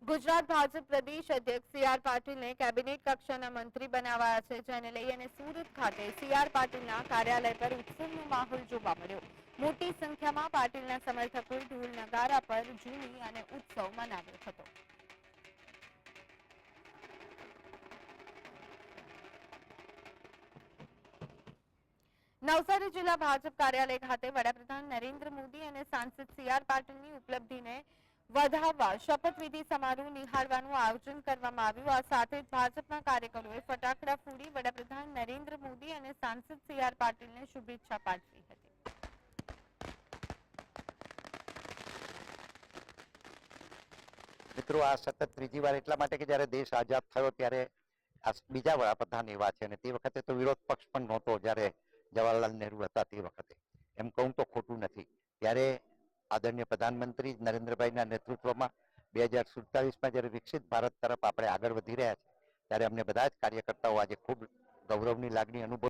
ગુજરાત ભાજપ પ્રદેશ અધ્યક્ષ સી.આર. પાટીલને કેબિનેટ કક્ષાના મંત્રી બનાવાયા છે, જેને લઈ અને સુરત ખાતે સી.આર. પાટીલના કાર્યાલય પર ઉત્સવનો માહોલ જોવા મળ્યો. મોટી સંખ્યામાં પાટીલના સમર્થકોએ ઢોલ નગારા પર ઝૂમી અને ઉત્સવ મનાવ્યો હતો. નવસારી જિલ્લા ભાજપ કાર્યાલય ખાતે વડાપ્રધાન નરેન્દ્ર મોદી અને સાંસદ સી.આર. પાટીલની ઉપલબ્ધિને વધાવવા શપથવિધિ સમારોહ નિહાળવાનું આયોજન કરવામાં આવ્યું. આ સાથે જ ભાજપના કાર્યકરોએ ફટાકડા ફોડી વડાપ્રધાન નરેન્દ્ર મોદી અને સાંસદ સી.આર. પાટીલને શુભેચ્છા પાઠવી હતી. મિત્રો, આ સતત ત્રીજી વાર એટલા માટે કે જ્યારે દેશ આઝાદ થયો ત્યારે આ બીજા વડાપ્રધાન એવા છે, અને તે વખતે તો વિરોધ પક્ષ પણ નહોતો જ્યારે જવાહરલાલ નહેરુ હતા તે વખતે. એમ કહું તો ખોટું નથી. ત્યારે આદરણીય પ્રધાનમંત્રી નરેન્દ્રભાઈના નેતૃત્વમાં 2047માં જ્યારે વિકસિત ભારત તરફ આપણે આગળ વધી રહ્યા છે, ત્યારે અમને બધા જ કાર્યકર્તાઓ આજે ખૂબ ગૌરવની લાગણી અનુભવ